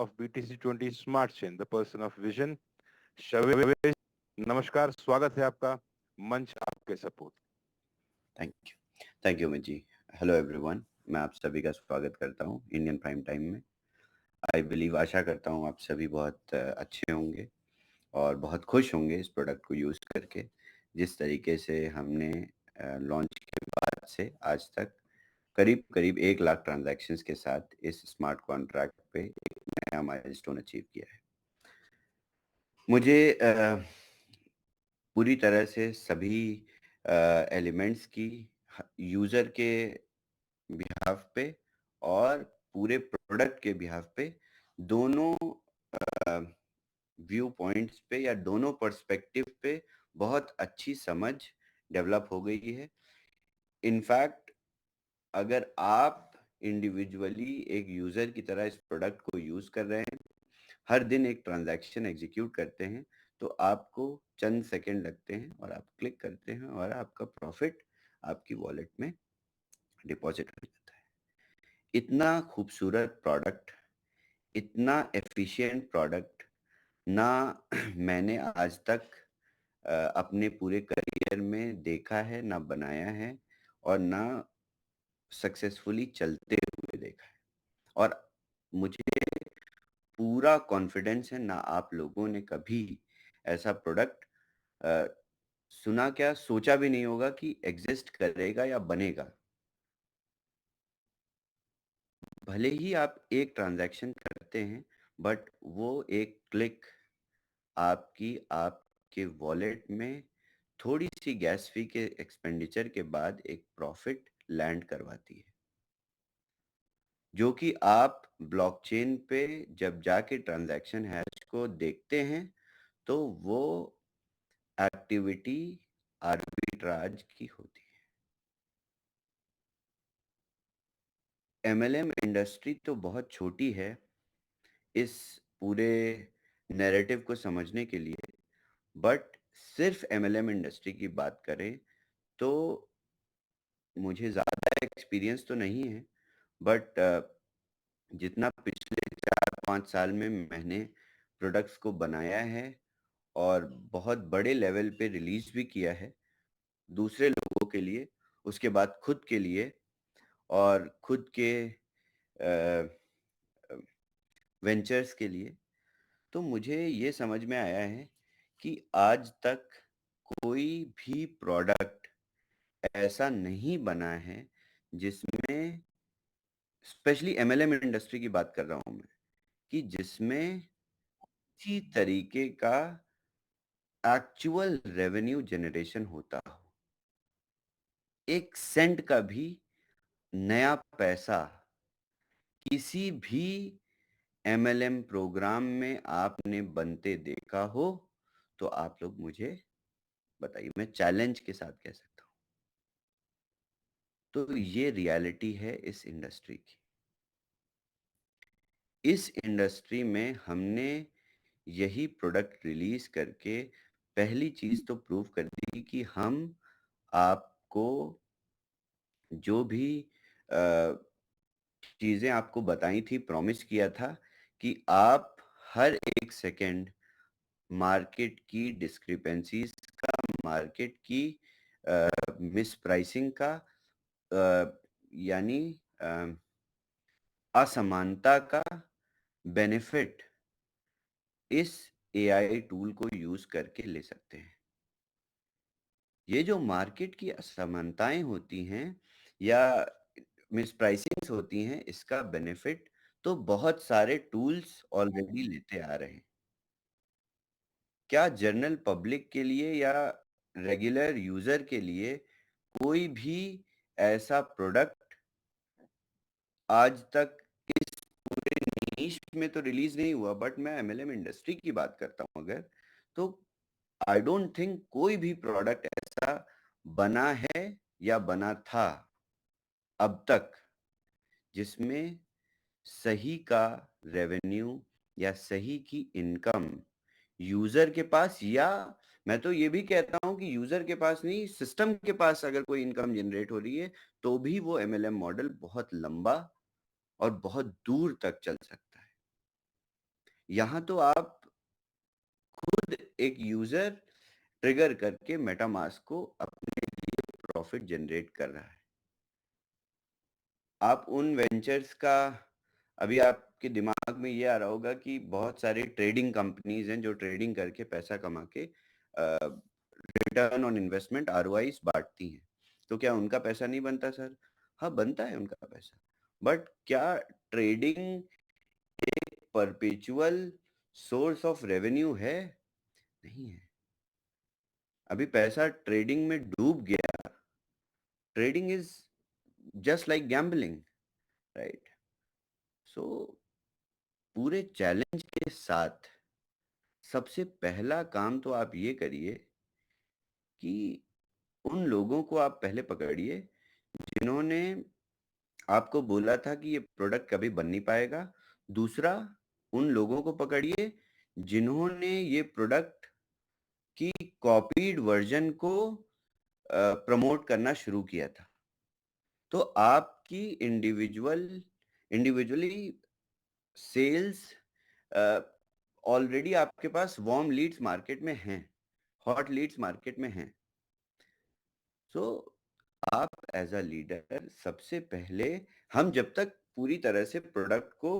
of BTC20 Smart Chain, the person of vision, शवेश। नमस्कार, स्वागत है आपका, मंच आपके सपूत। Thank you Amit ji. Hello everyone, मैं आप सभी का स्वागत करता हूं इंडियन प्राइम टाइम में। आशा करता हूं आप सभी बहुत अच्छे होंगे और बहुत खुश होंगे इस प्रोडक्ट को यूज़ करके। जिस तरीके से हमने लॉन्च के बाद से आज तक करीब करीब 1 लाख ट्रांजैक्शंस के साथ इस स्मार्ट कॉन्ट्रैक्ट पे एक नया माइलस्टोन अचीव किया है। मुझे पूरी तरह से सभी एलिमेंट्स की यूज़र के बिहाफ पे और पूरे प्रोडक्ट के बिहाफ पे दोनों व्यू पॉइंट्स पे या दोनों पर्सपेक्टिव पे बहुत अच्छी समझ डेवलप हो गई है। इनफैक्ट अगर आप इंडिविजुअली एक यूज़र की तरह इस प्रोडक्ट को यूज़ कर रहे हैं, हर दिन एक ट्रांजैक्शन एग्जीक्यूट करते हैं, तो आपको चंद सेकंड लगते हैं और आप क्लिक करते हैं और आपका प्रॉफिट आपकी वॉलेट में डिपॉजिट हो जाता है। इतना खूबसूरत प्रोडक्ट, इतना एफिशिएंट प्रोडक्ट ना मैंने आज तक अपने पूरे करियर में देखा है, ना बनाया है और ना सक्सेसफुली चलते हुए देखा है। और मुझे पूरा कॉन्फिडेंस है ना आप लोगों ने कभी ऐसा प्रोडक्ट सुना, क्या सोचा भी नहीं होगा कि एग्जिस्ट करेगा या बनेगा। भले ही आप एक ट्रांजैक्शन करते हैं, बट वो एक क्लिक आपके वॉलेट में थोड़ी सी गैस फी के एक्सपेंडिचर के बाद एक प्रॉफिट लैंड करवाती है, जो कि आप ब्लॉकचेन पे जब जाके ट्रांजैक्शन हैश को देखते हैं तो वो एक्टिविटी आर्बिट्राज की होती है। एमएलएम इंडस्ट्री तो बहुत छोटी है इस पूरे नैरेटिव को समझने के लिए, बट सिर्फ एमएलएम इंडस्ट्री की बात करें तो मुझे ज़्यादा एक्सपीरियंस तो नहीं है, बट जितना पिछले 4-5 साल में मैंने प्रोडक्ट्स को बनाया है और बहुत बड़े लेवल पे रिलीज भी किया है दूसरे लोगों के लिए, उसके बाद खुद के लिए और खुद के वेंचर्स के लिए, तो मुझे ये समझ में आया है कि आज तक कोई भी प्रोडक्ट ऐसा नहीं बना है जिसमें, स्पेशली एमएलएम इंडस्ट्री की बात कर रहा हूं मैं, कि जिसमें किसी तरीके का एक्चुअल रेवेन्यू जनरेशन होता हो। एक सेंट का भी नया पैसा किसी भी एमएलएम प्रोग्राम में आपने बनते देखा हो तो आप लोग मुझे बताइए, मैं चैलेंज के साथ कह सकता हूं। तो ये रियलिटी है इस इंडस्ट्री की। इस इंडस्ट्री में हमने यही प्रोडक्ट रिलीज करके पहली चीज तो प्रूव कर दी कि हम आपको जो भी चीजें आपको बताई थी, प्रॉमिस किया था कि आप हर एक सेकंड मार्केट की डिस्क्रिपेंसीज का, मार्केट की मिस प्राइसिंग का, यानी असमानता का बेनिफिट इस एआई टूल को यूज करके ले सकते हैं। ये जो मार्केट की असमानताएं होती हैं या मिसप्राइसिंग्स होती हैं, इसका बेनिफिट तो बहुत सारे टूल्स ऑलरेडी लेते आ रहे हैं। क्या जनरल पब्लिक के लिए या रेगुलर यूजर के लिए कोई भी ऐसा प्रोडक्ट आज तक इस पूरे नीश में तो रिलीज नहीं हुआ, बट मैं एमएलएम इंडस्ट्री की बात करता हूं अगर, तो आई डोंट थिंक कोई भी प्रोडक्ट ऐसा बना है या बना था अब तक जिसमें सही का रेवेन्यू या सही की इनकम यूजर के पास, या मैं तो ये भी कहता हूं कि यूजर के पास नहीं, सिस्टम के पास अगर कोई इनकम जनरेट हो रही है तो भी वो एमएलएम मॉडल बहुत लंबा और बहुत दूर तक चल सकता है। यहाँ तो आप खुद एक यूजर ट्रिगर करके मेटामास्क को अपने लिए प्रॉफिट जनरेट कर रहा है। आप उन वेंचर्स का अभी आपके दिमाग में ये आ रहा होगा कि बहुत सारी ट्रेडिंग कंपनीज हैं जो ट्रेडिंग करके पैसा कमा के रिटर्न ऑन इन्वेस्टमेंट आरओआईज बांटती हैं। तो क्या उनका पैसा नहीं बनता सर? हाँ, बनता है उनका पैसा। बट क्या ट्रेडिंग एक परपेचुअल सोर्स ऑफ रेवेन्यू है? नहीं है। अभी पैसा ट्रेडिंग में डूब गया। Trading is just like gambling, right? So पूरे चैलेंज के साथ सबसे पहला काम तो आप ये करिए कि उन लोगों को आप पहले पकड़िए जिन्होंने आपको बोला था कि ये प्रोडक्ट कभी बन नहीं पाएगा। दूसरा, उन लोगों को पकड़िए जिन्होंने ये प्रोडक्ट की कॉपीड वर्जन को प्रमोट करना शुरू किया था। तो आपकी इंडिविजुअली सेल्स ऑलरेडी आपके पास वार्म लीड्स मार्केट में हैं, हॉट लीड्स मार्केट में हैं। सो आप एज अ लीडर सबसे पहले, हम जब तक पूरी तरह से प्रोडक्ट को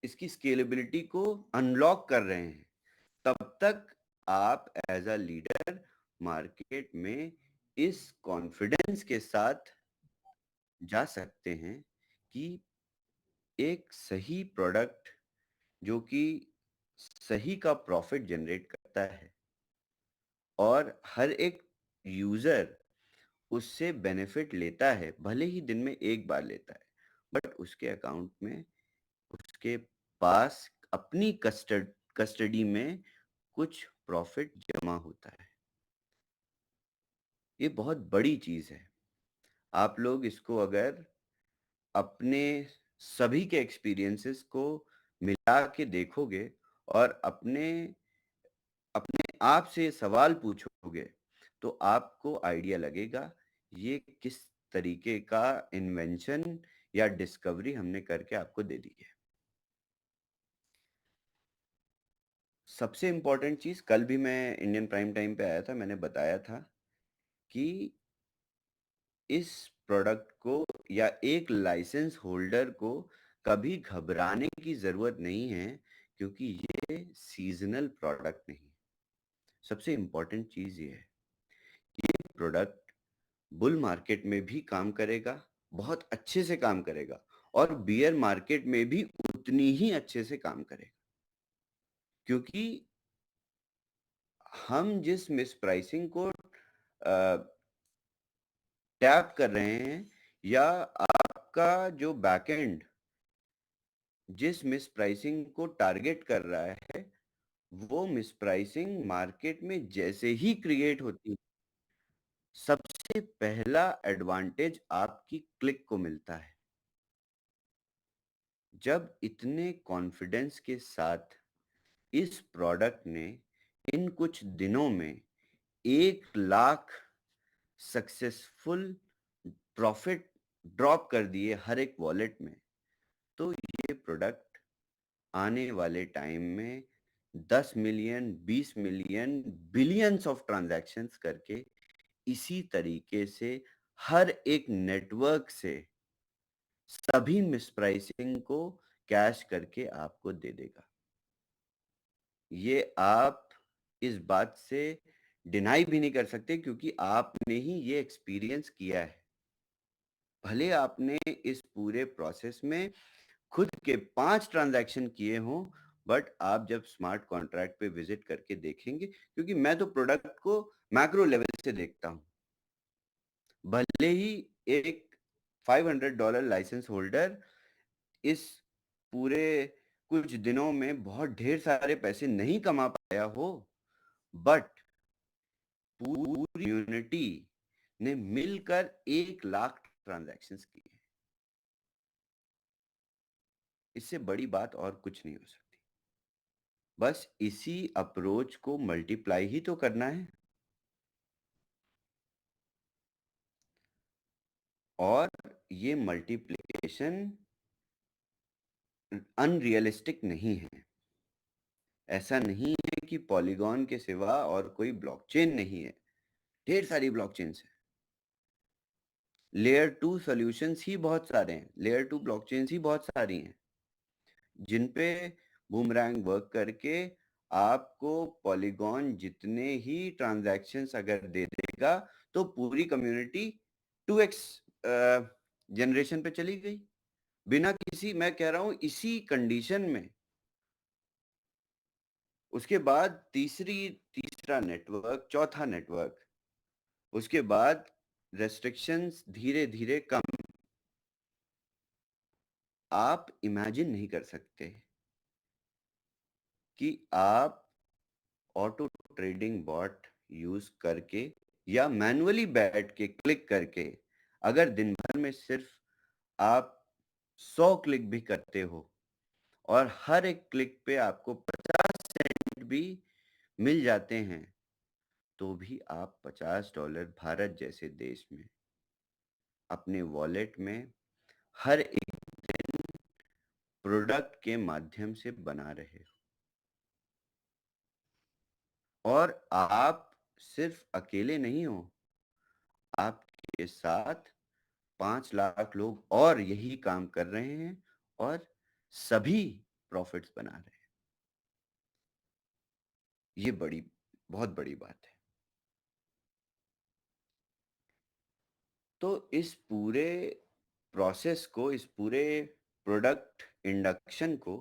इसकी स्केलेबिलिटी को अनलॉक कर रहे हैं, तब तक आप एज अ लीडर मार्केट में इस कॉन्फिडेंस के साथ जा सकते हैं कि एक सही प्रोडक्ट जो कि सही का प्रॉफिट जनरेट करता है और हर एक यूजर उससे बेनिफिट लेता है, भले ही दिन में एक बार लेता है, बट उसके अकाउंट में, उसके पास अपनी कस्टडी में कुछ प्रॉफिट जमा होता है। ये बहुत बड़ी चीज है। आप लोग इसको अगर अपने सभी के एक्सपीरियंसेस को मिला के देखोगे और अपने अपने आप से सवाल पूछोगे, तो आपको आइडिया लगेगा ये किस तरीके का इन्वेंशन या डिस्कवरी हमने करके आपको दे दी है। सबसे इम्पोर्टेंट चीज, कल भी मैं इंडियन प्राइम टाइम पे आया था, मैंने बताया था कि इस प्रोडक्ट को या एक लाइसेंस होल्डर को कभी घबराने की जरूरत नहीं है, क्योंकि ये सीजनल प्रोडक्ट नहीं। सबसे इम्पोर्टेंट चीज ये है, ये प्रोडक्ट बुल मार्केट में भी काम करेगा, बहुत अच्छे से काम करेगा, और बियर मार्केट में भी उतनी ही अच्छे से काम करेगा। क्योंकि हम जिस मिसप्राइसिंग को टैप कर रहे हैं, या आपका जो बैकएंड जिस मिसप्राइसिंग को टारगेट कर रहा है, वो मिसप्राइसिंग मार्केट में जैसे ही क्रिएट होती है, सबसे पहला एडवांटेज आपकी क्लिक को मिलता है। जब इतने कॉन्फिडेंस के साथ इस प्रोडक्ट ने इन कुछ दिनों में 1 लाख सक्सेसफुल प्रॉफिट ड्रॉप कर दिए हर एक वॉलेट में, तो ये प्रोडक्ट आने वाले टाइम में 10 million, 20 million, billions of transactions करके इसी तरीके से हर एक नेटवर्क से सभी मिसप्राइसिंग को कैश करके आपको दे देगा। ये आप इस बात से डिनाई भी नहीं कर सकते, क्योंकि आपने ही ये एक्सपीरियंस किया है। भले आपने इस पूरे प्रोसेस में खुद के 5 ट्रांजैक्शन किए हों, बट आप जब स्मार्ट कॉन्ट्रैक्ट पे विजिट करके देखेंगे, क्योंकि मैं तो प्रोडक्ट को मैक्रो लेवल से देखता हूं, भले ही एक $500 लाइसेंस होल्डर इस पूरे कुछ दिनों में बहुत ढेर सारे पैसे नहीं कमा पाया हो, बट पूरी यूनिटी ने मिलकर 1 लाख ट्रांजैक्शंस किए। इससे बड़ी बात और कुछ नहीं हो सकती। बस इसी अप्रोच को मल्टीप्लाई ही तो करना है, और ये मल्टीप्लिकेशन अनरियलिस्टिक नहीं है। ऐसा नहीं है कि पॉलीगॉन के सिवा और कोई ब्लॉकचेन नहीं है। ढेर सारी ब्लॉकचेन्स है। लेयर 2 सॉल्यूशंस ही बहुत सारे हैं, लेयर 2 ब्लॉकचेन्स ही बहुत सारी हैं, जिन पे बूमरैंग वर्क करके आपको पॉलीगॉन जितने ही ट्रांजैक्शंस अगर दे देगा तो पूरी कम्युनिटी 2x जनरेशन पे चली गई बिना किसी, मैं कह रहा हूं इसी कंडीशन में। उसके बाद तीसरा नेटवर्क, चौथा नेटवर्क, उसके बाद रेस्ट्रिक्शंस धीरे धीरे कम। आप इमेजिन नहीं कर सकते कि आप ऑटो ट्रेडिंग बॉट यूज करके या मैनुअली बैठ के क्लिक करके अगर दिन भर में सिर्फ आप 100 क्लिक भी करते हो और हर एक क्लिक पे आपको 50 सेंट भी मिल जाते हैं, तो भी आप $50 भारत जैसे देश में अपने वॉलेट में हर एक दिन प्रोडक्ट के माध्यम से बना रहे हो। और आप सिर्फ अकेले नहीं हो, आपके साथ 5 लाख लोग और यही काम कर रहे हैं और सभी प्रॉफिट्स बना रहे हैं। ये बहुत बड़ी बात है। तो इस पूरे प्रोसेस को, इस पूरे प्रोडक्ट इंडक्शन को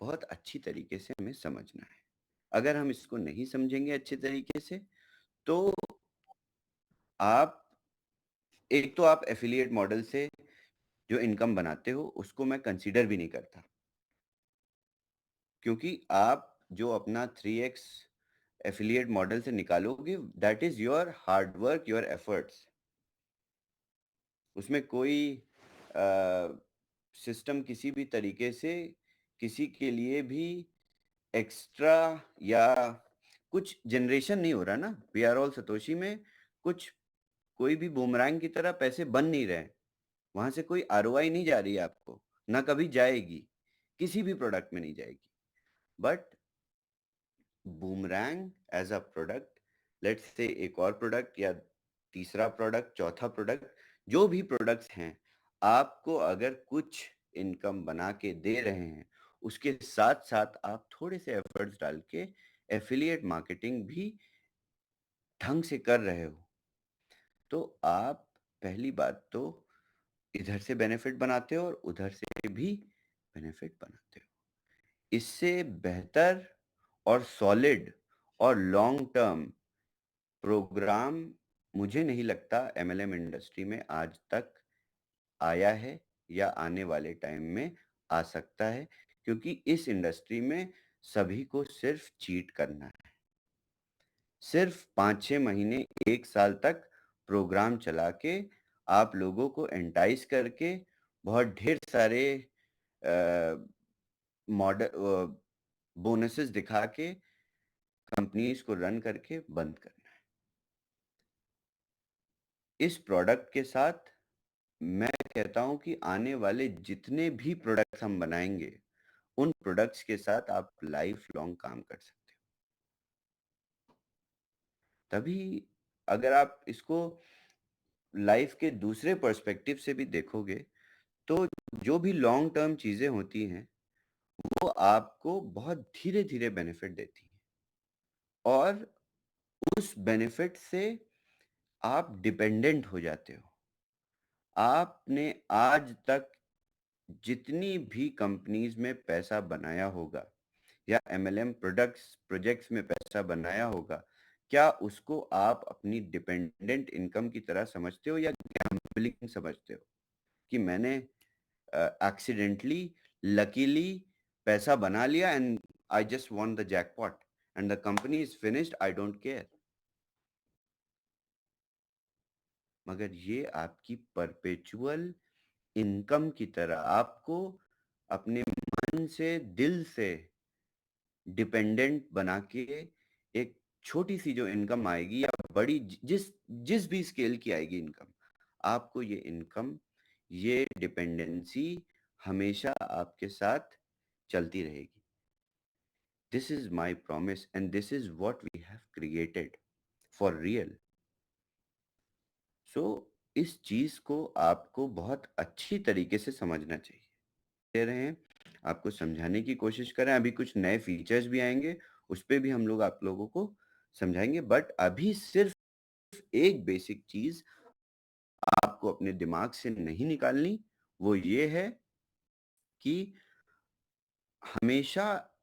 बहुत अच्छी तरीके से हमें समझना है। अगर हम इसको नहीं समझेंगे अच्छे तरीके से, तो आप एक तो आप एफिलिएट मॉडल से जो इनकम बनाते हो उसको मैं कंसीडर भी नहीं करता, क्योंकि आप जो अपना 3x एफिलिएट मॉडल से निकालोगे, that is your hard work, your efforts. उसमें कोई सिस्टम किसी भी तरीके से किसी के लिए भी एक्स्ट्रा या कुछ जनरेशन नहीं हो रहा ना। वी आर ऑल सतोशी में कुछ कोई भी बूमरैंग की तरह पैसे बन नहीं रहे, वहां से कोई आरओआई नहीं जा रही है आपको, ना कभी जाएगी, किसी भी प्रोडक्ट में नहीं जाएगी। But boomerang as a product, let's say एक और प्रोडक्ट या तीसरा प्रोडक्ट, चौथा प्रोडक्ट, जो भी प्रोडक्ट्स हैं, आपको अगर कुछ इनकम बना के दे रहे हैं, उसके साथ साथ आप थोड़े से एफर्ट्स डाल के एफिलिएट मार्केटिंग भी ढंग से कर रहे हो, तो आप पहली बात तो इधर से बेनिफिट बनाते हो और उधर से भी बेनिफिट बनाते हो। इससे बेहतर और सॉलिड और लॉन्ग टर्म प्रोग्राम मुझे नहीं लगता एमएलएम इंडस्ट्री में आज तक आया है या आने वाले टाइम में आ सकता है, क्योंकि इस इंडस्ट्री में सभी को सिर्फ चीट करना है। सिर्फ 5-6 महीने, 1 साल तक प्रोग्राम चला के आप लोगों को एंटाइज करके बहुत ढेर सारे मॉडल बोनसेस दिखा के कंपनीज को रन करके बंद करना है। इस प्रोडक्ट के साथ मैं कहता हूं कि आने वाले जितने भी प्रोडक्ट्स हम बनाएंगे, उन प्रोडक्ट्स के साथ आप लाइफ लॉन्ग काम कर सकते हो। तभी अगर आप इसको लाइफ के दूसरे पर्सपेक्टिव से भी देखोगे, तो जो भी लॉन्ग टर्म चीजें होती हैं वो आपको बहुत धीरे धीरे बेनिफिट देती हैं, और उस बेनिफिट से आप डिपेंडेंट हो जाते हो। आपने आज तक जितनी भी कंपनीज में पैसा बनाया होगा या एमएलएम प्रोजेक्ट्स में पैसा बनाया होगा, क्या उसको आप अपनी डिपेंडेंट इनकम की तरह समझते हो या गैम्बलिंग समझते हो कि मैंने एक्सीडेंटली, लकीली पैसा बना लिया and I just won the jackpot and the company is finished, I don't care. मगर ये आपकी परपेचुअल इनकम की तरह आपको अपने मन से, दिल से डिपेंडेंट बना के एक छोटी सी जो इनकम आएगी या बड़ी, जिस जिस भी स्केल की आएगी इनकम, आपको ये इनकम, ये डिपेंडेंसी हमेशा आपके साथ चलती रहेगी। This is my promise and this is what we have created for real. So इस चीज को आपको बहुत अच्छी तरीके से समझना चाहिए। दे रहे हैं, आपको समझाने की कोशिश करें। अभी कुछ नए फीचर्स भी आएंगे, उस पे भी हम लोग आप लोगों को समझाएंगे, बट अभी सिर्फ एक बेसिक चीज आपको अपने दिमाग से नहीं निकालनी, वो ये है कि हमेशा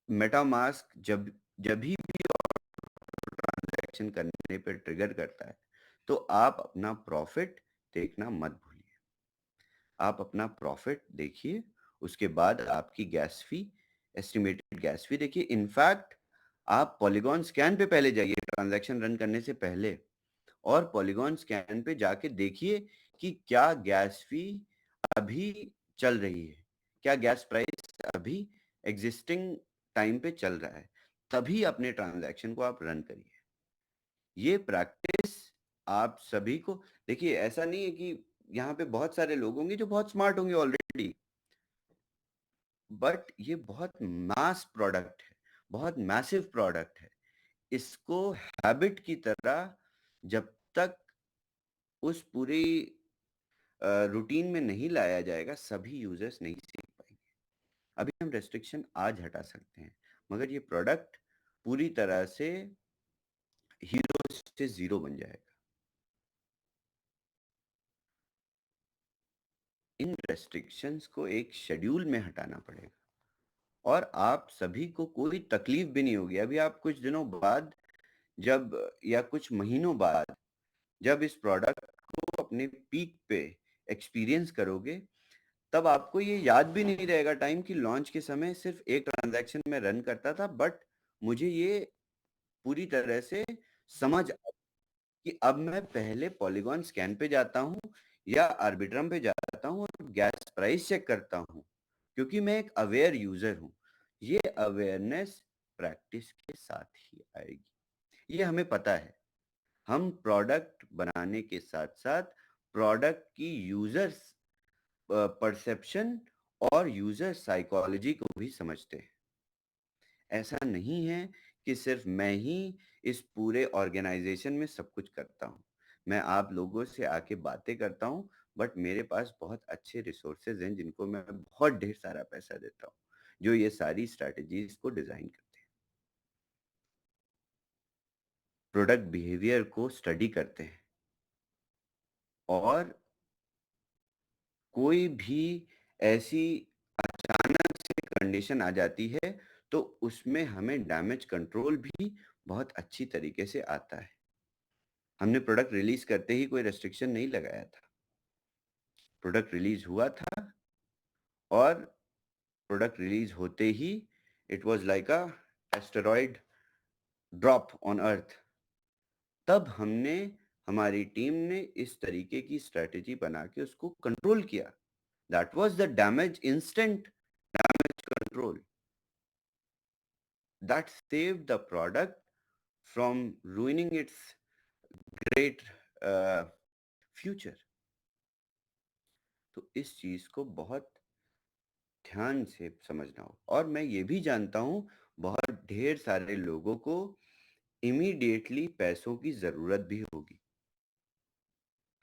मेटामास्क जब जब भी ट्रांजैक्शन करने पर ट्रिगर करता है, तो आप अपना प्रॉफिट देखना मत भूलिए। आप अपना प्रॉफिट देखिए, उसके बाद आपकी गैस फी, एस्टिमेटेड गैस फी देखिए। इनफैक्ट आप पॉलीगॉन स्कैन पे पहले जाइए ट्रांजैक्शन रन करने से पहले, और पॉलीगॉन स्कैन पे जाके देखिए कि क्या गैस फी अभी चल रही है, क्या गैस प्राइस अभी एग्जिस्टिंग टाइम पे चल रहा है, तभी अपने ट्रांजैक्शन को आप रन करिए। ये प्रैक्टिस आप सभी को, देखिए ऐसा नहीं है कि यहाँ पे बहुत सारे लोग होंगे जो बहुत स्मार्ट होंगे ऑलरेडी, बट ये बहुत मास प्रोडक्ट है, बहुत मैसिव प्रोडक्ट है। इसको हैबिट की तरह जब तक उस पूरी रूटीन में नहीं लाया जाएगा, सभी यूजर्स नहीं सीख पाएंगे। अभी हम रेस्ट्रिक्शन आज हटा सकते हैं, मगर ये प्रोडक्ट पूरी तरह से हीरो से जीरो बन जाएगा। इन रेस्ट्रिक्शंस को एक शेड्यूल में हटाना पड़ेगा, और आप सभी को कोई तकलीफ भी नहीं होगी। अभी आप कुछ दिनों बाद जब, या कुछ महीनों बाद जब इस प्रोडक्ट को अपने पीक पे एक्सपीरियंस करोगे, तब आपको ये याद भी नहीं रहेगा टाइम कि लॉन्च के समय सिर्फ एक ट्रांजैक्शन में रन करता था, बट मुझे ये पूरी तरह से समझ आ कि अब मैं पहले पॉलीगॉन स्कैन पे जाता हूँ या आर्बिट्रम पे जाता हूँ और गैस प्राइस चेक करता हूँ, क्योंकि मैं एक अवेयर यूजर हूँ। ये अवेयरनेस प्रैक्टिस के साथ ही आएगी, ये हमें पता है। हम प्रोडक्ट बनाने के साथ साथ प्रोडक्ट की यूजर्स परसेप्शन और यूजर साइकोलॉजी को भी समझते हैं। ऐसा नहीं है कि सिर्फ मैं ही इस पूरे ऑर्गेनाइजेशन में सब कुछ करता हूँ। मैं आप लोगों से आके बातें करता हूँ, बट मेरे पास बहुत अच्छे रिसोर्सेज हैं जिनको मैं बहुत ढेर सारा पैसा देता हूँ, जो ये सारी स्ट्रैटेजीज को डिजाइन करते हैं, प्रोडक्ट बिहेवियर को स्टडी करते हैं, और कोई भी ऐसी अचानक से कंडीशन आ जाती है तो उसमें हमें डैमेज कंट्रोल भी बहुत अच्छी तरीके से आता है। हमने प्रोडक्ट रिलीज करते ही कोई रेस्ट्रिक्शन नहीं लगाया था, प्रोडक्ट रिलीज हुआ था, और प्रोडक्ट रिलीज होते ही it was like a asteroid drop on earth. तब हमने, हमारी टीम ने इस तरीके की स्ट्रेटेजी बना के उसको कंट्रोल किया। That was the damage, instant damage control that saved the product from ruining its great future। तो इस चीज को बहुत ध्यान से समझना हो, और मैं ये भी जानता हूँ बहुत ढेर सारे लोगों को इमीडिएटली पैसों की जरूरत भी होगी।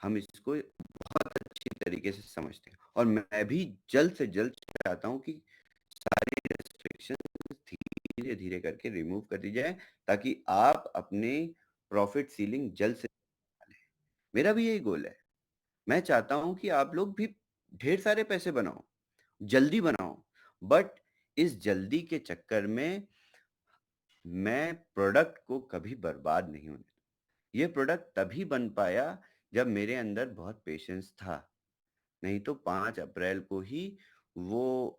हम इसको बहुत अच्छी तरीके से समझते हैं, और मैं भी जल्द से जल्द चाहता हूँ कि सारी रेस्ट्रिक्शन धीरे धीरे करके रिमूव कर दी जाए, ताकि आप अपने प्रॉफिट सीलिंग जल्द से जल्द। मेरा भी यही गोल है। मैं चाहता हूं कि आप लोग भी ढेर सारे पैसे बनाओ, जल्दी बनाओ, बट इस जल्दी के चक्कर में मैं प्रोडक्ट को कभी बर्बाद नहीं होने दूं। ये प्रोडक्ट तभी बन पाया जब मेरे अंदर बहुत पेशेंस था, नहीं तो 5 अप्रैल को ही वो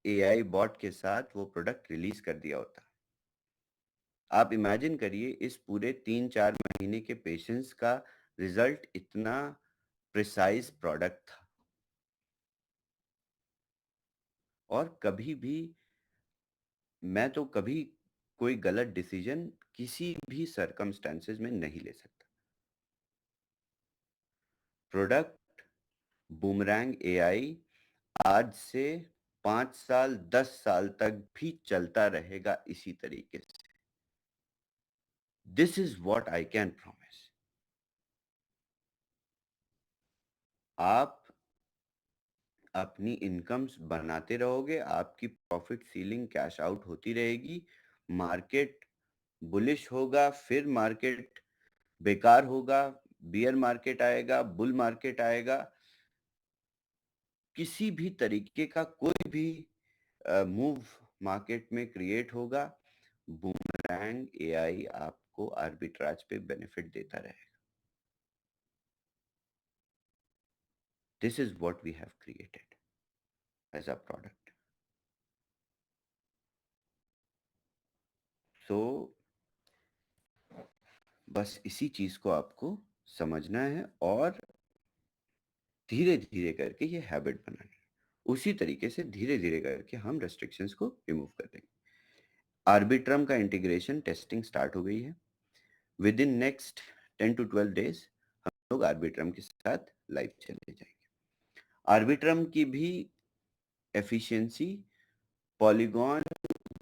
एआई बॉट के साथ वो प्रोडक्ट रिलीज कर दिया होता। आप इमेजिन करिए, इस पूरे 3-4 महीने के पेशेंस का रिजल्ट इतना प्रिसाइज प्रोडक्ट था। और कभी भी, मैं तो कभी कोई गलत डिसीजन किसी भी सरकमस्टेंसेस में नहीं ले सकता। प्रोडक्ट बूमरैंग एआई आज से 5 साल 10 साल तक भी चलता रहेगा इसी तरीके से। This is what I can promise. आप अपनी इनकम्स बनाते रहोगे, आपकी प्रॉफिट सीलिंग कैश आउट होती रहेगी, मार्केट बुलिश होगा, फिर मार्केट बेकार होगा, बियर मार्केट आएगा, बुल मार्केट आएगा, किसी भी तरीके का कोई भी मूव मार्केट में क्रिएट होगा, बूमरैंग एआई आपको आर्बिट्राज पे बेनिफिट देता रहेगा। This is what we have created as a product. So बस इसी चीज को आपको समझना है और धीरे धीरे करके ये हैबिट बनानी है। उसी तरीके से धीरे धीरे करके हम रेस्ट्रिक्शंस को रिमूव कर देंगे। आर्बिट्रम का इंटीग्रेशन टेस्टिंग स्टार्ट हो गई है। With in next 10 to 12 days हम लोग आर्बिट्रम के साथ लाइव चले जाएंगे। आर्बिट्रम की भी एफिशिएंसी पॉलीगॉन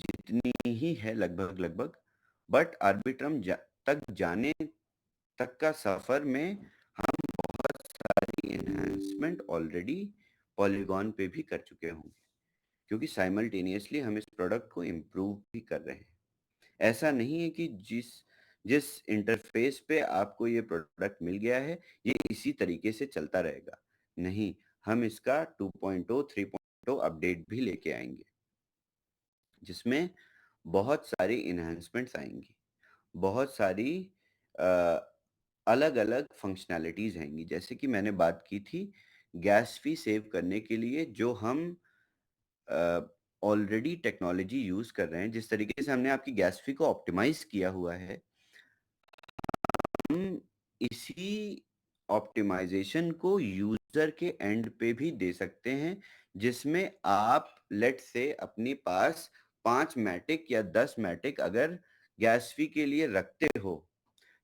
जितनी ही है लगभग लगभग, बट आर्बिट्रम तक जाने तक का सफर में हम बहुत सारी एनहांसमेंट ऑलरेडी पॉलीगॉन पे भी कर चुके होंगे, क्योंकि साइमल्टेनियसली हम इस प्रोडक्ट को इम्प्रूव भी कर रहे हैं। ऐसा नहीं है कि जिस जिस इंटरफेस पे आपको ये प्रोडक्ट मिल गया है ये इसी तरीके से चलता रहेगा। नहीं, हम इसका 2.0 3.0 अपडेट भी लेके आएंगे, जिसमें बहुत सारी इन्हांसमेंट्स आएंगी, बहुत सारी अलग अलग फंक्शनैलिटीज आएंगी। जैसे कि मैंने बात की थी गैस फी सेव करने के लिए, जो हम ऑलरेडी टेक्नोलॉजी यूज कर रहे हैं, जिस तरीके से हमने आपकी गैस फी को ऑप्टिमाइज किया हुआ है, हम इसी ऑप्टिमाइजेशन को यूजर के एंड पे भी दे सकते हैं, जिसमें आप लेट से अपने पास 5 मैटिक या 10 मैटिक अगर गैस फी के लिए रखते हो,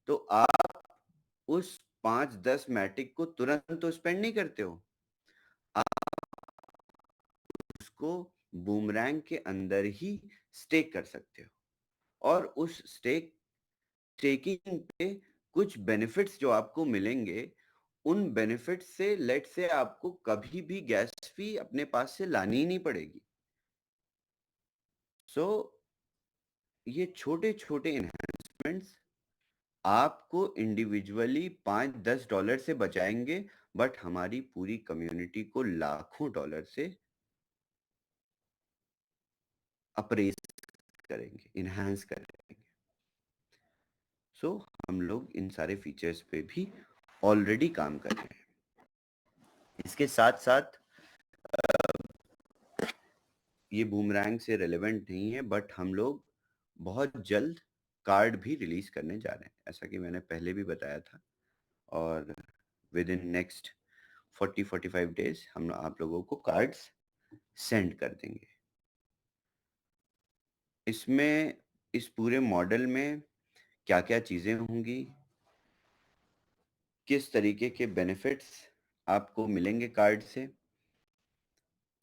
तो आप उस 5-10 मैटिक को तुरंत तो स्पेंड नहीं करते हो, आप उसको बूमरैंग के अंदर ही स्टेक कर सकते हो। और उस स्टेकिंग पे कुछ बेनिफिट्स जो आपको मिलेंगे, उन बेनिफिट्स से लेट से आपको कभी भी गैस फी अपने पास से लानी ही नहीं पड़ेगी। सो ये छोटे छोटे एनहांसमेंट्स आपको इंडिविजुअली $5-10 से बचाएंगे, बट हमारी पूरी कम्युनिटी को लाखों डॉलर से अप्रेस करेंगे, इनहांस करेंगे। सो हम लोग इन सारे फीचर्स पे भी ऑलरेडी काम कर रहे हैं। इसके साथ साथ ये बूमरैंग से रेलेवेंट नहीं है, बट हम लोग बहुत जल्द कार्ड भी रिलीज करने जा रहे हैं, ऐसा कि मैंने पहले भी बताया था। और विद इन नेक्स्ट 40-45 डेज हम आप लोगों को कार्ड्स सेंड कर देंगे। इसमें इस पूरे मॉडल में क्या क्या चीज़ें होंगी, किस तरीके के बेनिफिट्स आपको मिलेंगे कार्ड से।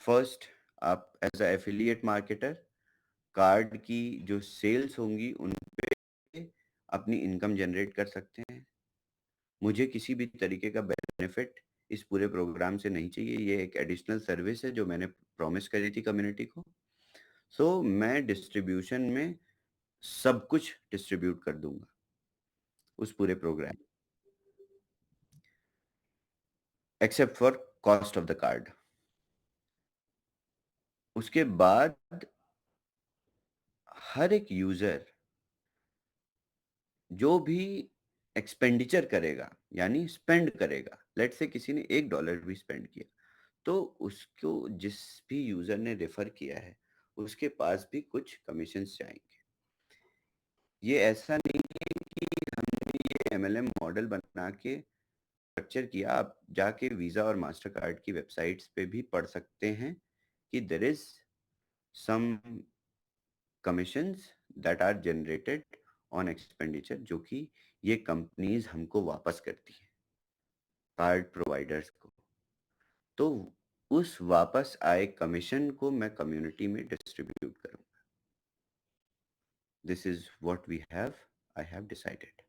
फर्स्ट, आप as a affiliate marketer card की जो सेल्स होंगी उन पे अपनी इनकम जनरेट कर सकते हैं। मुझे किसी भी तरीके का बेनिफिट इस पूरे प्रोग्राम से नहीं चाहिए, ये एक एडिशनल सर्विस है जो मैंने प्रॉमिस करी थी कम्युनिटी को। सो मैं डिस्ट्रीब्यूशन में सब कुछ डिस्ट्रीब्यूट कर दूंगा उस पूरे program, except for cost of the card. उसके बाद हर एक यूजर जो भी एक्सपेंडिचर करेगा, यानी स्पेंड करेगा, लेट से किसी ने $1 भी स्पेंड किया, तो उसको जिस भी यूजर ने रेफर किया है उसके पास भी कुछ कमीशंस जाएंगे। ये ऐसा नहीं है कि हमने ये MLM मॉडल बना के स्ट्रक्चर किया। आप जाके वीजा और मास्टर कार्ड की वेबसाइट्स पे भी पढ़ सकते हैं कि there is some commissions that are generated on expenditure, जो कि ये कंपनीज हमको वापस करती हैं, कार्ड प्रोवाइडर्स को। तो उस वापस आए कमीशन को मैं कम्युनिटी में डिस्ट्रीब्यूट करूंगा। This is what we have, I have decided.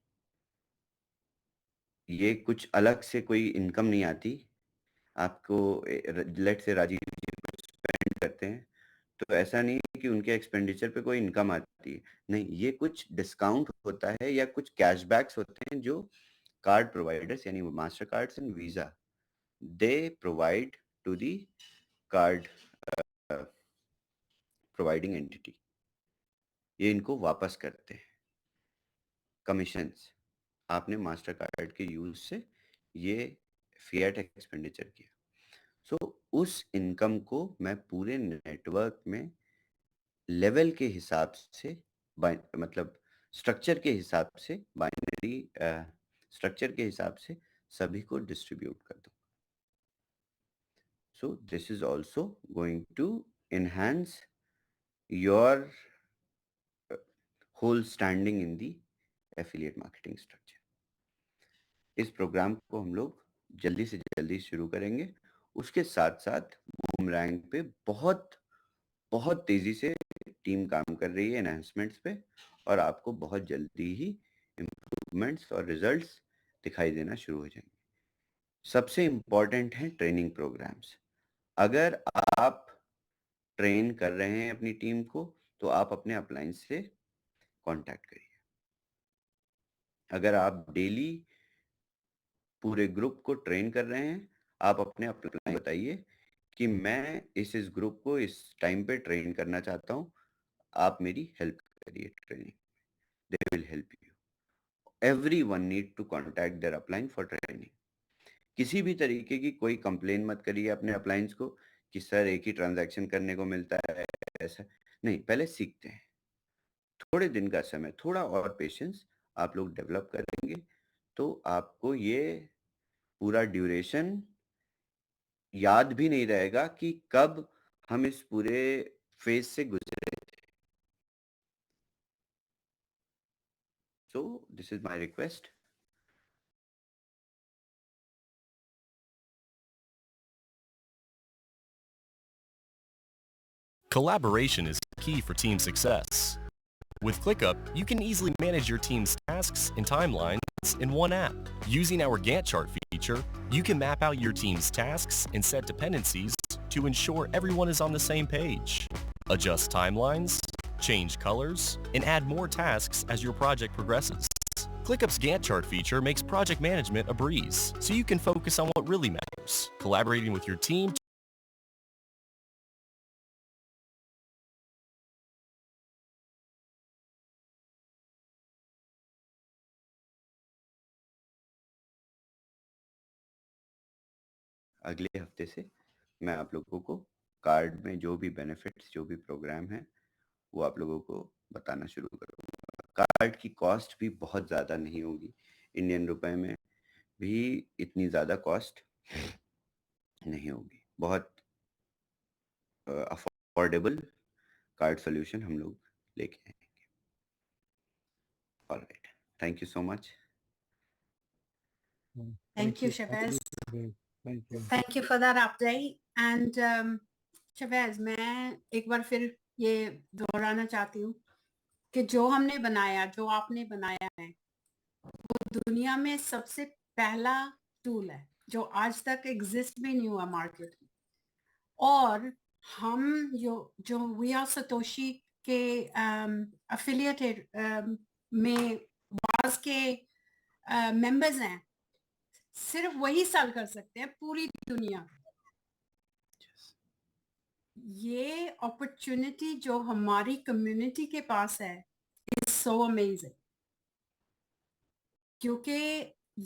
ये कुछ अलग से कोई इनकम नहीं आती आपको। लेट से राजीव जी कुछ स्पेंड करते हैं तो ऐसा नहीं कि उनके एक्सपेंडिचर पे कोई इनकम आती है, नहीं, ये कुछ डिस्काउंट होता है या कुछ कैशबैक्स होते हैं जो कार्ड प्रोवाइडर्स यानी master cards and Visa they provide to the card providing entity. ये इनको वापस करते हैं कमीशंस। आपने मास्टर कार्ड के यूज से ये फिएट एक्सपेंडिचर किया, सो उस इनकम को मैं पूरे नेटवर्क में लेवल के हिसाब से मतलब स्ट्रक्चर के हिसाब से बाइनरी स्ट्रक्चर के हिसाब से सभी को डिस्ट्रीब्यूट कर दूं। So this is also going to enhance your whole standing in the affiliate marketing structure. इस प्रोग्राम को हम लोग जल्दी से जल्दी शुरू करेंगे। उसके साथ साथ बूमरैंग पे बहुत बहुत तेजी से टीम काम कर रही है एनहांसमेंट्स पे, और आपको बहुत जल्दी ही इम्प्रूवमेंट्स और रिजल्ट्स दिखाई देना शुरू हो जाएंगे। सबसे इम्पॉर्टेंट है ट्रेनिंग प्रोग्राम्स। अगर आप ट्रेन कर रहे हैं अपनी टीम को तो आप अपने अपलाइन से कांटेक्ट करिए। अगर आप डेली पूरे ग्रुप को ट्रेन कर रहे हैं, आप अपने अपलाइन बताइए कि मैं इस ग्रुप को इस टाइम पे ट्रेन करना चाहता हूँ, आप मेरी हेल्प करिए training. They will help you. Everyone need to contact their upline for training. किसी भी तरीके की कोई कंप्लेन मत करिए अपने अपलाइंस को कि सर एक ही ट्रांजैक्शन करने को मिलता है, ऐसा नहीं। पहले सीखते हैं, थोड़े दिन का समय, थोड़ा और पेशेंस आप लोग डेवलप करेंगे तो आपको ये पूरा ड्यूरेशन याद भी नहीं रहेगा कि कब हम इस पूरे फेज से गुजरे थे। सो this is my request. Collaboration is key for team success. With ClickUp, you can easily manage your team's tasks and timelines in one app. Using our Gantt chart feature, you can map out your team's tasks and set dependencies to ensure everyone is on the same page. Adjust timelines, change colors, and add more tasks as your project progresses. ClickUp's Gantt chart feature makes project management a breeze, so you can focus on what really matters, collaborating with your team. अगले हफ्ते से मैं आप लोगों को card में जो भी बेनिफिट्स, जो भी प्रोग्राम है, वो आप लोगों को बताना शुरू करूँगा। कार्ड की कॉस्ट भी बहुत ज़्यादा नहीं होगी, इंडियन रुपए में भी इतनी ज़्यादा कॉस्ट नहीं होगी। बहुत अफोर्डेबल कार्ड सोल्यूशन हम लोग लेके आएंगे। Alright, thank you so much. Thank you, Shabazz. Thank you. Thank you for that update. And Shabazz, मैं एक बार फिर ये दोहराना चाहती हूँ कि जो हमने बनाया, जो आपने बनाया है, वो दुनिया में सबसे पहला टूल है जो आज तक एग्जिस्ट भी नहीं हुआ मार्केट में। और हम जो वी आर सतोशी के अफिलिएटेड में वाज के मेंबर्स हैं, सिर्फ वही सेल कर सकते हैं पूरी दुनिया में। ये अपॉर्चुनिटी जो हमारी कम्युनिटी के पास है इज सो अमेजिंग, क्योंकि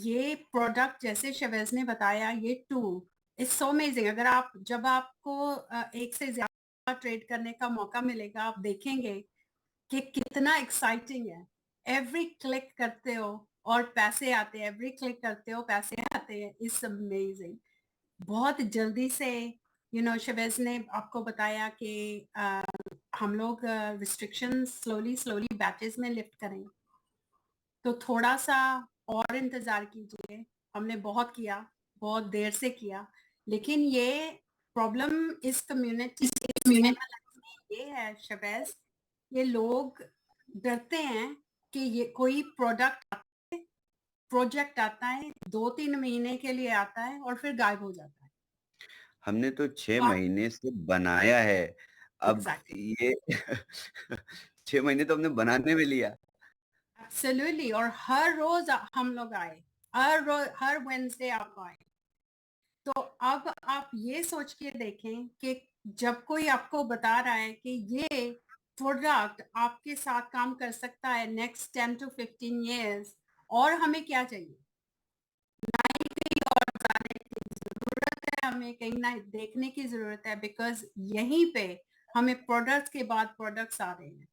ये प्रोडक्ट जैसे शवेज ने बताया, ये टूल इज सो अमेजिंग। अगर आप जब आपको एक से ज्यादा ट्रेड करने का मौका मिलेगा, आप देखेंगे कि कितना एक्साइटिंग है। एवरी क्लिक करते हो और पैसे आते हैं, एवरी क्लिक करते हो पैसे आते हैं, इट्स अमेजिंग। बहुत जल्दी से शवेज ने आपको बताया कि हम लोग रिस्ट्रिक्शन स्लोली स्लोली बैचेस में लिफ्ट करेंगे, तो थोड़ा सा और इंतजार कीजिए। हमने बहुत किया, बहुत देर से किया, लेकिन ये प्रॉब्लम इस कम्युनिटी ये है शबैज, ये लोग डरते हैं कि ये कोई प्रोजेक्ट आता है 2-3 महीने के लिए आता है और फिर गायब हो जाता है। हमने तो 6 वाह! महीने से बनाया है। अब एग्ज़ैक्टली, ये 6 महीने तो हमने बनाने में लिया। एब्सोल्युटली, और हर रोज़ हम लोग आए, हर वेडनेसडे आप आए। तो अब आप ये सोच के देखें कि जब कोई आपको बता रहा है कि ये प्रोडक्ट आपके साथ काम कर सकता है नेक्स्ट 10 टू 15 इयर्स, और हमें क्या चाहिए? कहीं और जाने की ज़रूरत है, हमें कहीं ना देखने की ज़रूरत है, बिकॉज़ यहीं पे हमें प्रोडक्ट्स के बाद प्रोडक्ट्स आ रहे हैं।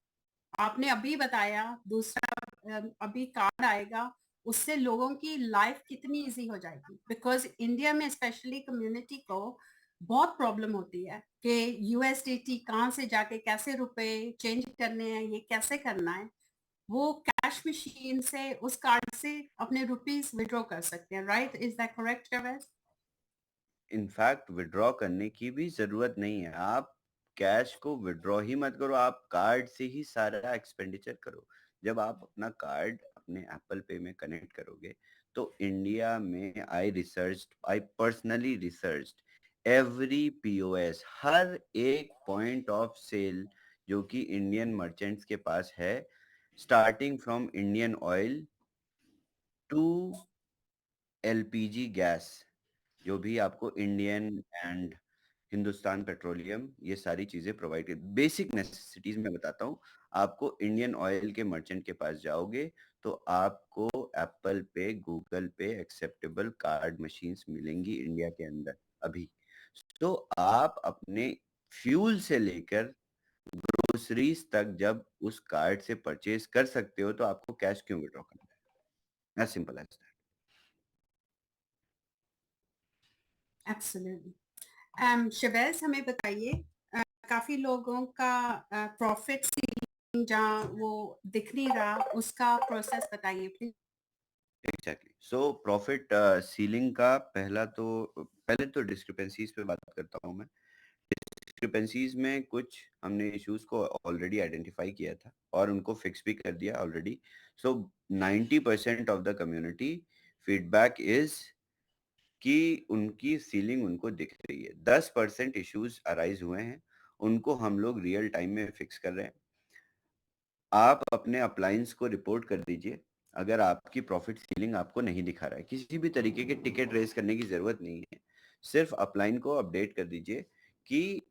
आपने अभी बताया दूसरा अभी कार्ड आएगा, उससे लोगों की लाइफ कितनी इजी हो जाएगी, बिकॉज इंडिया में स्पेशली कम्युनिटी को बहुत प्रॉब्लम होती है कि यूएसडीटी कहाँ से जाके कैसे रुपए चेंज करने हैं, ये कैसे करना है। वो कैश मशीन से उस कार्ड से अपने रुपीस विड्रॉ कर सकते हैं, right? Is that correct Javed? In fact withdraw करने की भी ज़रूरत नहीं है। आप कैश को विथड्रॉ ही मत करो, आप कार्ड से ही सारा एक्सपेंडिचर करो। जब आप अपना कार्ड अपने एप्पल पे में कनेक्ट करोगे, तो इंडिया में I personally researched every POS, हर एक पॉइंट ऑफ सेल जो कि इंडियन मर्चेंट्स के पास है, starting from Indian Oil to LPG gas, जो भी आपको इंडियन एंड हिंदुस्तान पेट्रोलियम ये सारी चीजें प्रोवाइड कर, बेसिक नेसेसिटीज में बताता हूँ। आपको इंडियन ऑयल के मर्चेंट के पास जाओगे तो आपको एप्पल पे, गूगल पे एक्सेप्टेबल कार्ड मशीन्स मिलेंगी इंडिया के अंदर अभी। तो आप अपने फ्यूल से लेकर ग्रोसरीज तक जब उस कार्ड से परचेज कर सकते हो, तो आपको कैश क्यों विड्रॉ करना है? As simple as that. Absolutely. Shabaz, हमें बताइए, काफी लोगों का प्रॉफिट सीलिंग जहाँ वो दिख नहीं रहा, उसका प्रोसेस बताइए please. Exactly. So profit ceiling का पहले तो डिस्क्रिपेंसीज पे बात करता हूँ मैं। डिस्क्रिपेंसीज में कुछ हमने इश्यूज को ऑलरेडी आइडेंटिफाई किया था और उनको फिक्स भी कर दिया already. So 90% of the community feedback is कि उनकी सीलिंग उनको दिख रही है। 10% इश्यूज अराइज हुए हैं, उनको हम लोग रियल टाइम में फिक्स कर रहे हैं। आप अपने अप्लायंस को रिपोर्ट कर दीजिए अगर आपकी प्रॉफिट सीलिंग आपको नहीं दिखा रहा है। किसी भी तरीके के टिकट रेज करने की जरूरत नहीं है, सिर्फ अपलाइन को अपडेट कर दीजिए कि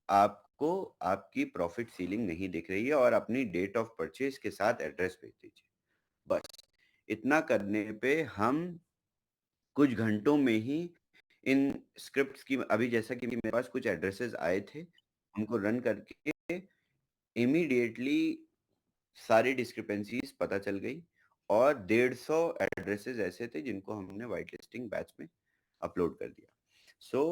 आपको आपकी प्रॉफिट सीलिंग नहीं दिख रही है और अपनी डेट ऑफ परचेज के साथ एड्रेस भेज दीजिए। बस इतना करने पे हम कुछ घंटों में ही इन स्क्रिप्ट्स की, अभी जैसा कि मेरे पास कुछ एड्रेसेस आए थे, उनको रन करके इमीडिएटली सारी डिस्क्रिपेंसीज पता चल गई और 150 एड्रेसेस ऐसे थे जिनको हमने वाइट लिस्टिंग बैच में अपलोड कर दिया। सो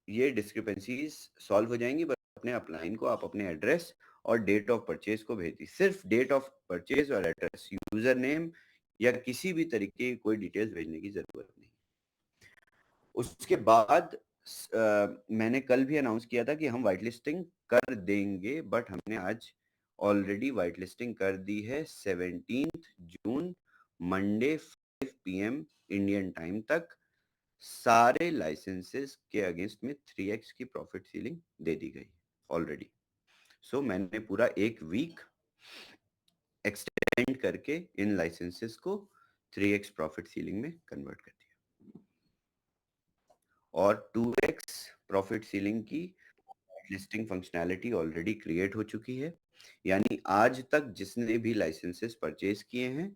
ये डिस्क्रिपेंसीज सॉल्व हो जाएंगी। बस अपने अपलाइन को आप अपने एड्रेस और डेट ऑफ परचेज को भेज दी, सिर्फ डेट ऑफ परचेज और एड्रेस, यूजर नेम या किसी भी तरीके की कोई डिटेल्स भेजने की जरूरत नहीं। उसके बाद मैंने कल भी अनाउंस किया था कि हम वाइट लिस्टिंग कर देंगे, बट हमने आज ऑलरेडी वाइट लिस्टिंग कर दी है 17 जून मंडे 5 PM इंडियन टाइम तक। सारे लाइसेंसेस के अगेंस्ट में 3x की प्रॉफिट सीलिंग दे दी गई ऑलरेडी। सो मैंने पूरा एक वीक एक्सटेंड करके इन लाइसेंसेस को 3x प्रॉफिट सीलिंग में कन्वर्ट कर दिया और 2x प्रॉफिट सीलिंग की लिस्टिंग फंक्शनैलिटी ऑलरेडी क्रिएट हो चुकी है। यानी आज तक जिसने भी लाइसेंसेस परचेज किए हैं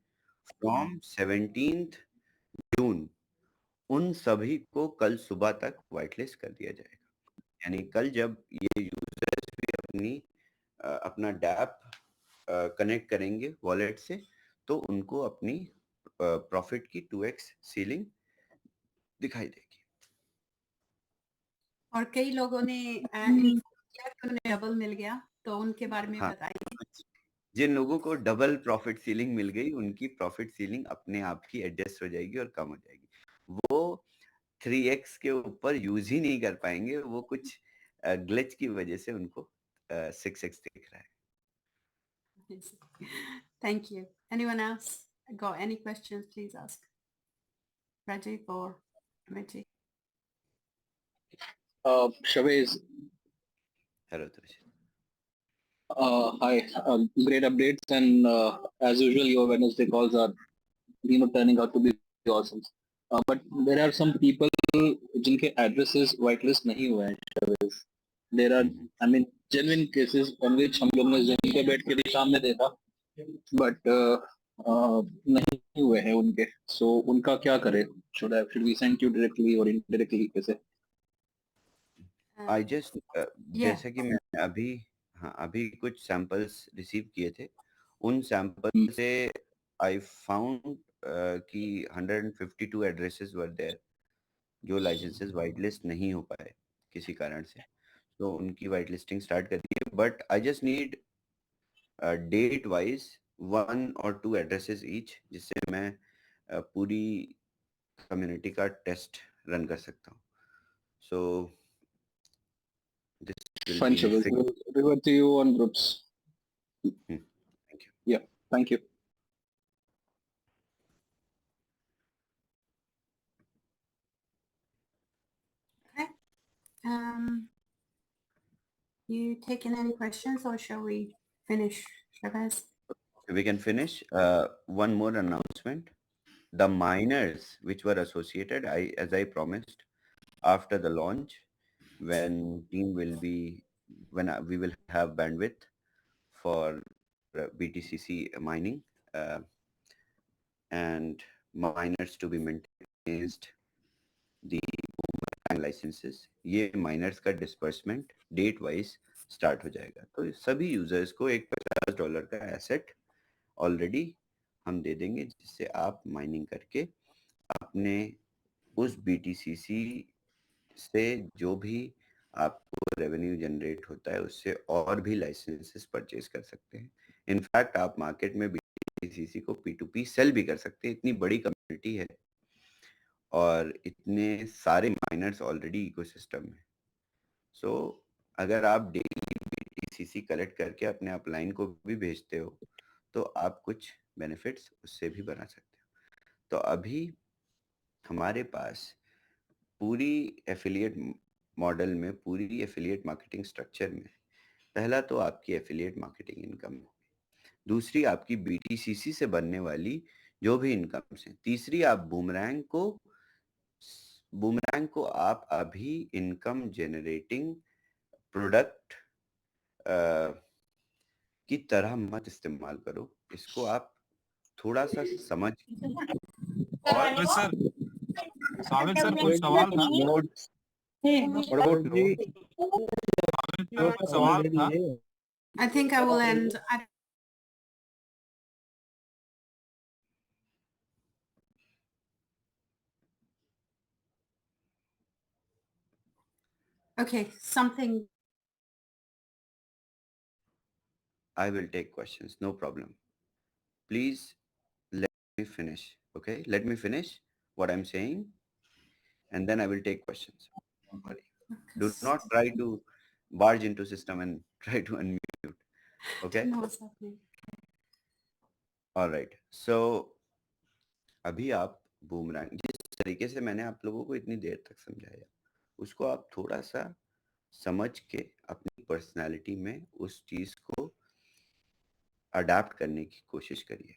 फ्रॉम 17 जून, उन सभी को कल सुबह तक व्हाइट लिस्ट कर दिया जाएगा। यानी कल जब ये यूजर्स भी अपना डैप कनेक्ट करेंगे वॉलेट से, तो उनको अपनी प्रॉफिट की 2x सीलिंग दिखाई देगी। और कई लोगों ने inform किया कि उन्हें डबल मिल गया, तो उनके बारे में हाँ, बताइए। जिन लोगों को डबल प्रॉफिट सीलिंग मिल गई, उनकी प्रॉफिट सीलिंग अपने आप ही एडजस्ट हो जाएगी और कम हो जाएगी। वो 3x के ऊपर यूज ही नहीं कर पाएंगे, वो कुछ ग्लिच की वजह से उनको 6x दिख रहा है। Thank you. Anyone else got any questions? Please ask. Rajiv or Amity? Shavez, hello तुझे। hi. Great updates, and as usual, your Wednesday calls are, turning out to be awesome. But there are some people जिनके addresses whitelist नहीं हुए हैं, Shavez. There are, I mean, genuine cases on which हम लोग ने ज़मीन पे बैठ के भी सामने देखा, but नहीं हुए हैं उनके. So उनका क्या करें? Should we send you directly or indirectly? कैसे? I just Yeah. जैसे कि मैं अभी कुछ सैंपल्स रिसीव किए थे, उन सैंपल Hmm. से आई फाउंड कि 152 एड्रेसेस वर देयर जो लाइसेंसेस वाइट लिस्ट नहीं हो पाए किसी कारण से, तो उनकी वाइट लिस्टिंग स्टार्ट करी है. But I just need date wise 1 or 2 addresses each, जिससे मैं पूरी कम्युनिटी का टेस्ट रन कर सकता हूँ. सो this will Fine, be Shavez. fixed. We'll revert to you on groups. Thank you. Yeah, thank you. Okay. You taking any questions or shall we finish, Shabazz? We can finish. One more announcement. The miners which were associated, as I promised, after the launch, when we will have bandwidth for BTCC mining and miners to be maintained against the boomerang licenses, ये miners का disbursement date wise start हो जाएगा. तो सभी users को एक $50 का asset already हम दे देंगे, जिससे आप माइनिंग करके अपने उस BTCC से जो भी आपको रेवेन्यू जनरेट होता है उससे और भी लाइसेंसेस परचेज कर सकते हैं. इनफैक्ट आप मार्केट में BTCC को P2P सेल भी कर सकते हैं. इतनी बड़ी कम्युनिटी है और इतने सारे माइनर्स ऑलरेडी इकोसिस्टम में. सो अगर आप डेली BTCC कलेक्ट करके अपने अपलाइन को भी भेजते हो तो आप कुछ बेनिफिट्स उससे भी बना सकते हो. तो अभी हमारे पास पूरी एफिलिएट मॉडल में, पूरी एफिलिएट मार्केटिंग स्ट्रक्चर में, पहला तो आपकी एफिलिएट मार्केटिंग इनकम होगी, दूसरी आपकी BTCC से बनने वाली जो भी इनकम है, तीसरी आप बूमरैंग को आप अभी इनकम जनरेटिंग प्रोडक्ट की तरह मत इस्तेमाल करो. इसको आप थोड़ा सा समझ और सर साबिर सर कुछ सवाल था. What about nodes? कुछ सवाल था. I think I will end. Okay, something. I will take questions, no problem. Please let me finish, okay? Let me finish what I'm saying and then I will take questions. Don't worry. Do not try to barge into system and try to unmute, okay? No, what's happening? All right. So अभी आप boomerang, जिस तरीके से मैंने आप लोगों को इतनी देर तक समझाया, उसको आप थोड़ा सा समझ के अपनी पर्सनालिटी में उस चीज को अडेप्ट करने की कोशिश करिए.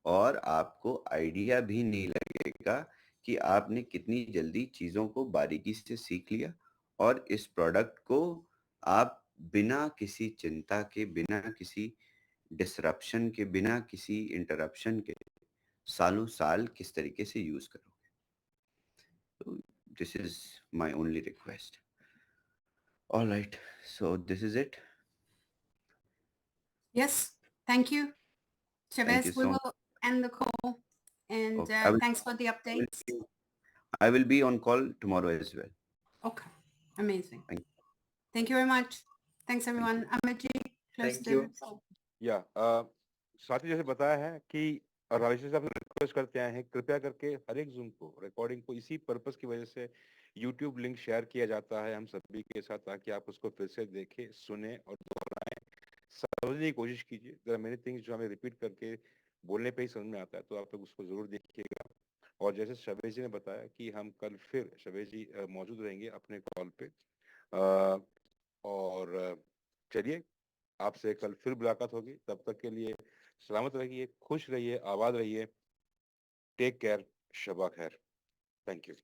और आपको आइडिया भी नहीं लगेगा कि आपने कितनी जल्दी चीज़ों को बारीकी से सीख लिया और इस प्रोडक्ट को आप बिना किसी चिंता के, बिना किसी डिसरप्शन के, बिना किसी इंटरप्शन के सालों साल किस तरीके से यूज करोगे. तो this is my only request. Alright, so this is it. Yes, thank you. Thank you Shabazz, we so much. will end the call. And Okay. thanks for the updates. I will be on call tomorrow as well. Okay, amazing. Thank you. Thank you very much. Thanks everyone. Amitji, close Thank the you. call. या साथी जैसे बताया है कि और रमेश साहब से request करते हैं, कृपया करके हर एक जूम को, रिकॉर्डिंग को इसी पर्पस की वजह से यूट्यूब लिंक शेयर किया जाता है हम सभी के साथ, ताकि आप उसको फिर से देखें, सुने और दोहराएं, समझने की कोशिश कीजिए। देयर आर मेनी थिंग्स जो हमें रिपीट करके बोलने पे ही समझ में आता है, तो आप लोग उसको जरूर देखिएगा। और जैसे शवेश जी ने बताया कि हम कल फिर शवेश जी मौजूद रहेंगे अपने कॉल पे, और चलिए आपसे कल फिर मुलाकात होगी। तब तक के लिए सलामत रहिए, खुश रहिए, आबाद रहिए। टेक केयर, शबा खैर। Thank you.